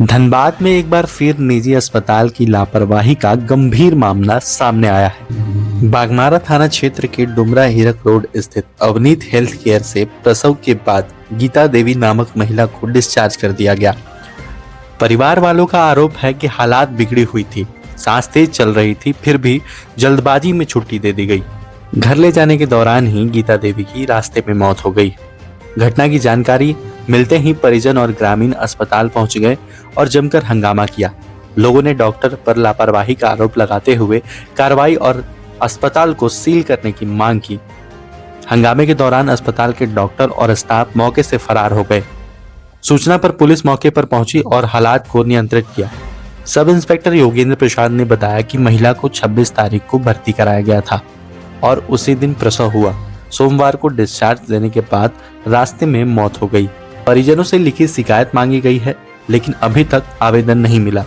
धनबाद में एक बार फिर निजी अस्पताल की लापरवाही का गंभीर मामला सामने आया है। बागमारा थाना क्षेत्र के डुमरा हीरक रोड स्थित अवनीत हेल्थ केयर से प्रसव के बाद गीता देवी नामक महिला को डिस्चार्ज कर दिया गया। परिवार वालों का आरोप है कि हालात बिगड़ी हुई थी, सांस तेज चल रही थी, फिर भी जल्दबाजी में छुट्टी दे दी गई। घर ले जाने के दौरान ही गीता देवी की रास्ते में मौत हो गई। घटना की जानकारी मिलते ही परिजन और ग्रामीण अस्पताल पहुंच गए और जमकर हंगामा किया। लोगों ने डॉक्टर पर लापरवाही का आरोप लगाते हुए कार्रवाई और अस्पताल को सील करने की मांग की। हंगामे के दौरान अस्पताल के डॉक्टर और स्टाफ मौके से फरार हो गए। सूचना पर पुलिस मौके पर पहुंची और हालात को नियंत्रित किया। सब इंस्पेक्टर योगेंद्र प्रसाद ने बताया कि महिला को 26 तारीख को भर्ती कराया गया था और उसी दिन प्रसव हुआ। सोमवार को डिस्चार्ज देने के बाद रास्ते में मौत हो गई। परिजनों से लिखित शिकायत मांगी गई है, लेकिन अभी तक आवेदन नहीं मिला।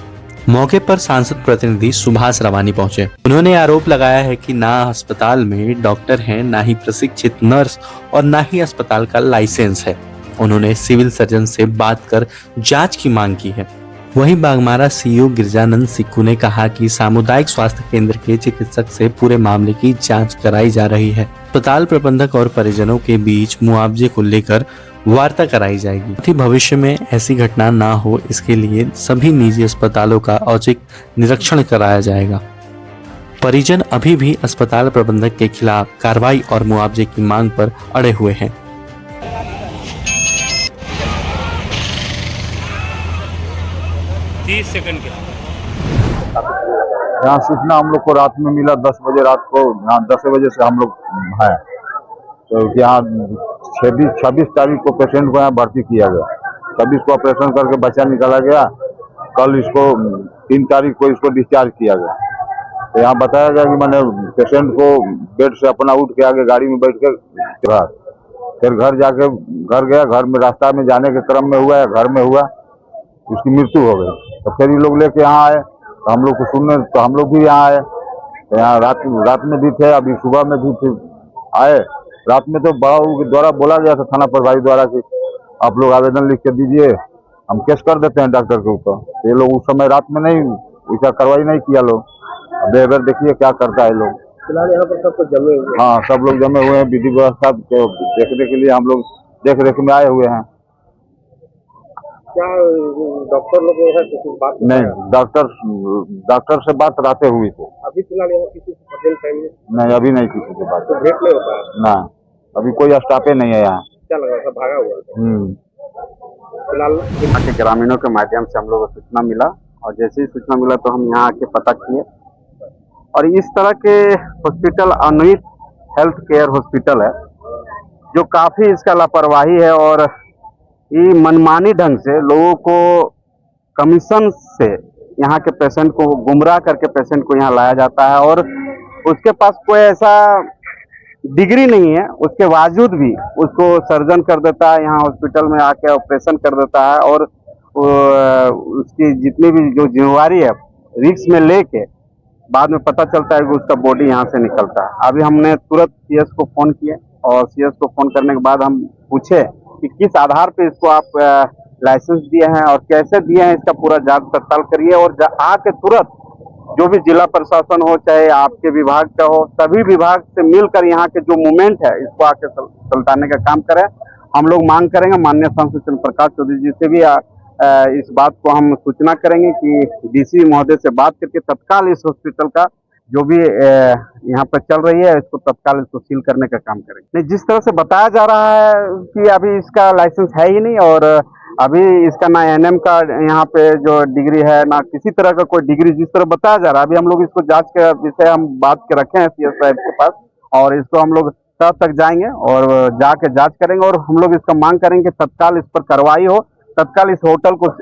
मौके पर सांसद प्रतिनिधि सुभाष रवानी पहुंचे। उन्होंने आरोप लगाया है कि ना अस्पताल में डॉक्टर हैं, ना ही प्रशिक्षित नर्स और ना ही अस्पताल का लाइसेंस है। उन्होंने सिविल सर्जन से बात कर जांच की मांग की है। वहीं बागमारा सीईओ गिरजानंद सिक्कू ने कहा कि सामुदायिक स्वास्थ्य केंद्र के चिकित्सक से पूरे मामले की जांच कराई जा रही है। अस्पताल प्रबंधक और परिजनों के बीच मुआवजे को लेकर वार्ता कराई जाएगी। भविष्य में ऐसी घटना ना हो, इसके लिए सभी निजी अस्पतालों का औचक निरीक्षण कराया जाएगा। परिजन अभी भी अस्पताल प्रबंधक के खिलाफ कार्रवाई और मुआवजे की मांग पर अड़े हुए हैं। 30 सेकंड के यहाँ सूचना हम लोग को रात में मिला 10 बजे रात को। यहाँ 10 बजे से हम लोग हैं, तो यहाँ 26 तारीख को पेशेंट को यहाँ भर्ती किया गया। 26 को ऑपरेशन करके बच्चा निकाला गया। कल इसको 3 तारीख को इसको डिस्चार्ज किया गया। तो यहाँ बताया गया कि मैंने पेशेंट को बेड से अपना उठ के आगे गाड़ी में बैठ के फिर घर जाके घर गया। घर में रास्ता में जाने के क्रम में हुआ है, घर में हुआ, उसकी मृत्यु हो गई। तो फिर ये लोग लेके यहाँ आए, तो हम लोग को सुनने, तो हम लोग भी यहाँ आए। तो यहाँ रात में भी थे, अभी सुबह में भी थे, आए। रात में तो बड़ा के द्वारा बोला गया था थाना प्रभारी द्वारा कि आप लोग आवेदन लिख के दीजिए, हम केस कर देते हैं डॉक्टर के ऊपर। तो ये लोग उस समय रात में नहीं इसका कार्रवाई नहीं किया लोग। अब बेहतर देखिए क्या करता है लोग। फिलहाल यहाँ पर सब कुछ जमे हुए हैं। हाँ, सब लोग जमे हुए हैं। विधि व्यवस्था देखने के लिए हम लोग देख रेख में आए हुए हैं। क्या डॉक्टर लोग है किसी से बात नहीं, डॉक्टर से बात रातें हुई थी। अभी फिलहाल यहाँ किसी से प्रेजेंट टाइम में नहीं, अभी नहीं किसी से बात। तो भेंट नहीं होता है ना, अभी कोई स्टाफे नहीं है यहाँ। क्या लगा था भागा हुआ है? फिलहाल यहाँ के ग्रामीणों के माध्यम से हम लोग को सूचना मिला और जैसे ही सूचना मिला तो हम यहाँ आके पता किए और इस तरह के hospital Avneet health care hospital है जो काफी इसका लापरवाही है और ये मनमानी ढंग से लोगों को कमीशन से यहाँ के पेशेंट को गुमराह करके पेशेंट को यहाँ लाया जाता है और उसके पास कोई ऐसा डिग्री नहीं है, उसके बावजूद भी उसको सर्जन कर देता है, यहाँ हॉस्पिटल में आके ऑपरेशन कर देता है और उसकी जितनी भी जो जिम्मेवारी है रिस्क में लेके बाद में पता चलता है कि उसका बॉडी यहाँ से निकलता है। अभी हमने तुरंत सीएस को फोन किए और सीएस को फोन करने के बाद हम पूछे कि किस आधार पे इसको आप लाइसेंस दिए हैं और कैसे दिए हैं, इसका पूरा जांच पड़ताल करिए और आके तुरंत जो भी जिला प्रशासन हो चाहे आपके विभाग का हो, सभी विभाग से मिलकर यहाँ के जो मूवमेंट है इसको आके सुलझाने का काम करें। हम लोग मांग करेंगे माननीय सांसद चंद्र प्रकाश चौधरी जी से भी इस बात को हम सूचना करेंगे कि डीसी महोदय से बात करके तत्काल इस हॉस्पिटल का जो भी यहाँ पर चल रही है इसको तत्काल इसको सील करने का काम करेंगे। नहीं, जिस तरह से बताया जा रहा है कि अभी इसका लाइसेंस है ही नहीं और अभी इसका ना एनएम का यहाँ पे जो डिग्री है ना किसी तरह का कोई डिग्री, जिस तरह बताया जा रहा है। अभी हम लोग इसको जांच के विषय हम बात के रखे हैं सीएस साहब के पास और इसको हम लोग तह तक जाएंगे और जाके जांच करेंगे और हम लोग इसका मांग करेंगे तत्काल इस पर कार्रवाई हो, तत्काल इस होटल को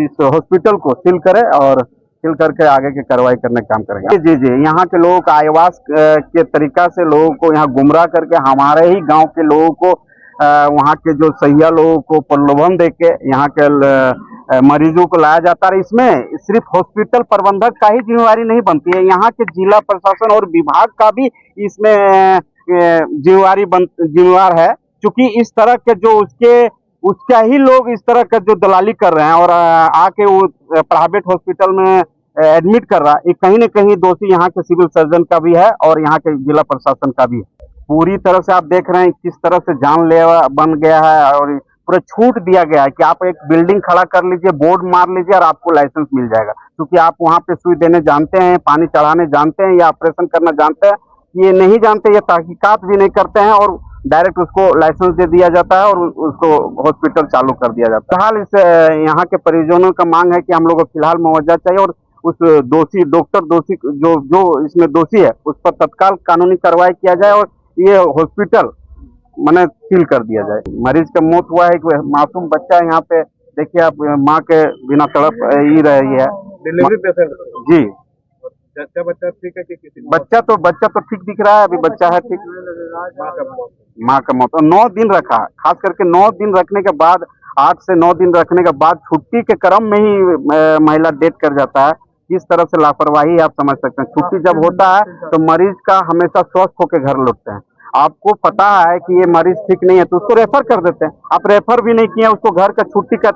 इस हॉस्पिटल को सील करे और सील करके आगे की कार्रवाई करने का काम करेंगे। जी जी, यहाँ के लोगों का आवास के तरीका से लोगों को यहाँ गुमराह करके हमारे ही गांव के लोगों को वहाँ के जो सहिया लोगों को प्रलोभन देके यहाँ के मरीजों को लाया जाता है। इसमें सिर्फ हॉस्पिटल प्रबंधक का ही जिम्मेवारी नहीं बनती है, यहाँ के जिला प्रशासन और विभाग का भी इसमें जिम्मेवार है, क्योंकि इस तरह के जो उसके उसका ही लोग इस तरह का जो दलाली कर रहे हैं और आके वो प्राइवेट हॉस्पिटल में एडमिट कर रहा है, ये कहीं न कहीं दोषी यहाँ के सिविल सर्जन का भी है और यहाँ के जिला प्रशासन का भी है। पूरी तरह से आप देख रहे हैं किस तरह से जानलेवा बन गया है और पूरा छूट दिया गया है कि आप एक बिल्डिंग खड़ा कर लीजिए, बोर्ड मार लीजिए और आपको लाइसेंस मिल जाएगा, क्योंकि आप वहाँ पे सुई देने जानते हैं, पानी चढ़ाने जानते हैं या ऑपरेशन करना जानते हैं। ये नहीं जानते, ये तहकीकात भी नहीं करते हैं और डायरेक्ट उसको लाइसेंस दे दिया जाता है और उसको हॉस्पिटल चालू कर दिया जाता है। फिलहाल इस यहाँ के परिजनों का मांग है कि हम लोग को फिलहाल मुआवजा चाहिए और उस दोषी डॉक्टर दोषी जो जो इसमें दोषी है उस पर तत्काल कानूनी कार्रवाई किया जाए और ये हॉस्पिटल मैंने सील कर दिया जाए। मरीज का मौत हुआ है, एक मासूम बच्चा है यहाँ पे, देखिए आप, माँ के बिना तड़प ही रही है। डिलीवरी पेशेंट जी, बच्चा ठीक है कि किसी बच्चा तो ठीक दिख रहा है, अभी बच्चा है ठीक। माँ का मौत 9 दिन रखा, खास करके 9 दिन रखने के बाद, 8 से 9 दिन रखने के बाद छुट्टी के क्रम में ही महिला डेथ कर जाता है। किस तरह से लापरवाही आप समझ सकते हैं। छुट्टी जब होता है तो मरीज का हमेशा स्वस्थ होकर घर लौटते हैं। आपको पता है कि ये मरीज ठीक नहीं है तो उसको रेफर कर देते हैं, आप रेफर भी नहीं किए, उसको घर का छुट्टी का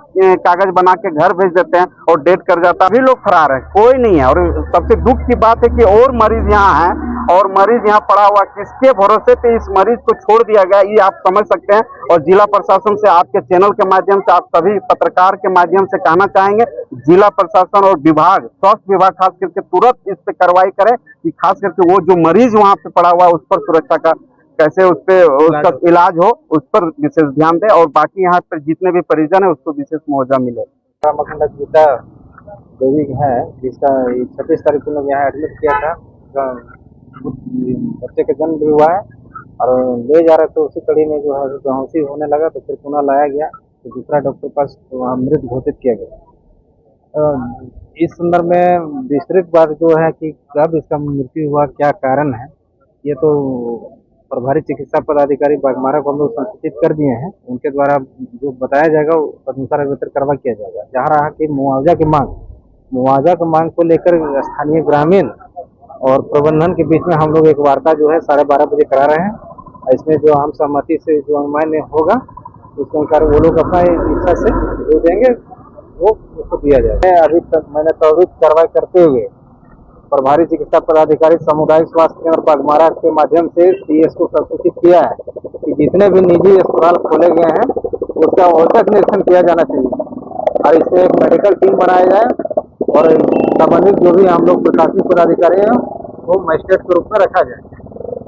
कागज बना के घर भेज देते हैं और डेथ कर जाता है। अभी लोग फरार है, कोई नहीं है। और सबसे दुख की बात है कि और मरीज यहाँ है और मरीज यहाँ पड़ा हुआ, किसके भरोसे पे इस मरीज को छोड़ दिया गया ये आप समझ सकते हैं। और जिला प्रशासन से, आपके चैनल के माध्यम से, आप सभी पत्रकार के माध्यम से कहना चाहेंगे, जिला प्रशासन और विभाग, स्वास्थ्य विभाग खास करके तुरंत इस पे कार्रवाई करे कि खास करके वो जो मरीज वहाँ पे पड़ा हुआ है उस पर सुरक्षा का कैसे उस पे उसका इलाज हो, उस पर विशेष ध्यान दे और बाकी यहाँ पर जितने भी परिजन है उसको विशेष मुआवजा मिले। रामाखंडा गीता देवी है जिसका 26 तारीख को लोग यहाँ एडमिट किया था। बच्चे का जन्म भी हुआ है और ले जा रहे थे, उसी कड़ी में जो है बेहोशी होने लगा तो फिर पुनः लाया गया तो दूसरा डॉक्टर के पास वहाँ मृत घोषित किया गया। इस संदर्भ में विस्तृत बात जो है कि कब इसका मृत्यु हुआ, क्या कारण है, ये तो प्रभारी चिकित्सा पदाधिकारी बागमारा को हम लोग संसूचित कर दिए हैं। उनके द्वारा जो बताया जाएगा अनुसार बेहतर कार्रवाई किया जाएगा। जहाँ रहा कि मुआवजा की मांग को लेकर स्थानीय ग्रामीण और प्रबंधन के बीच में हम लोग एक वार्ता जो है 12:30 बजे करा रहे हैं। इसमें जो हम सहमति से जो अनुमान होगा उसके अनुसार वो लोग अपना इच्छा से जो देंगे वो उसको दिया जाएगा। अभी तक मैंने त्वरित कार्रवाई करते हुए प्रभारी चिकित्सा पदाधिकारी सामुदायिक स्वास्थ्य केंद्र बागमारा के माध्यम से CS को संसूचित किया है कि जितने भी निजी अस्पताल खोले गए हैं उसका औचक निरीक्षण किया जाना चाहिए और इसमें एक मेडिकल टीम बनाया जाए और संबंधित जो भी हम लोग प्रशासनिक पदाधिकारी हैं वो मजिस्ट्रेट के रूप में रखा जाए,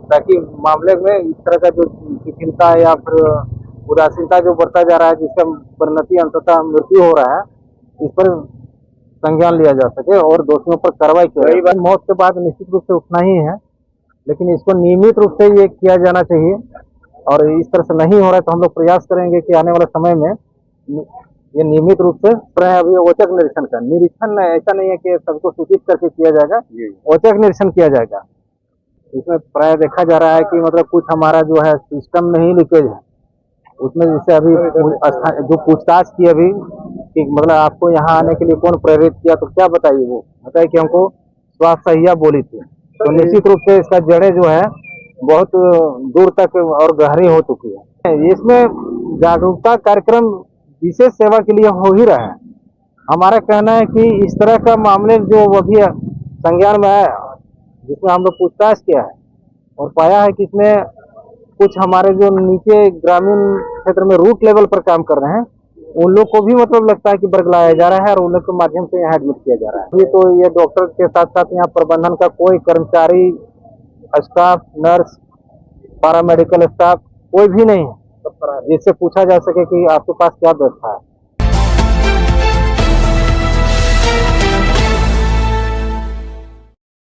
ताकि मामले में इस तरह का जो शिथिलता या फिर उदासीनता जो बढ़ता जा रहा है जिसका परिणति अंततः मृत्यु हो रहा है, इस पर संज्ञान लिया जा सके और दोषियों पर कार्रवाई की जाए। मौत के बाद निश्चित रूप से उठना ही है, लेकिन इसको नियमित रूप से ये किया जाना चाहिए और इस तरह से नहीं हो रहा है तो हम लोग प्रयास करेंगे कि आने वाले समय में ये नियमित रूप से अभी औचक निरीक्षण ऐसा नहीं है कि सबको सूचित करके किया जाएगा, औचक निरीक्षण किया जाएगा। इसमें प्राय देखा जा रहा है कि मतलब कुछ हमारा जो है सिस्टम में ही लीकेज है, उसमें जैसे अभी जो पूछताछ की अभी कि मतलब आपको यहाँ आने के लिए कौन प्रेरित किया, तो क्या बताइए, वो बताइए कि हमको स्वास्थ्य सहिया बोली थी। तो निश्चित रूप से इसका जड़ें जो है बहुत दूर तक और गहरी हो चुकी है। इसमें जागरूकता कार्यक्रम विशेष सेवा के लिए हो ही रहा है। हमारा कहना है कि इस तरह का मामले जो अभी संज्ञान में आया जिसमें हम लोग पूछताछ किया है और पाया है कि इसमें कुछ हमारे जो नीचे ग्रामीण क्षेत्र में रूट लेवल पर काम कर रहे हैं उन लोग को भी मतलब लगता है कि बरगलाया जा रहा है और उन लोग के माध्यम से यहाँ एडमिट किया जा रहा है। अभी तो ये डॉक्टर के साथ साथ यहाँ प्रबंधन का कोई कर्मचारी, स्टाफ, नर्स, पैरामेडिकल स्टाफ कोई भी नहीं है जिससे पूछा जा सके कि आपके पास क्या व्यवस्था है।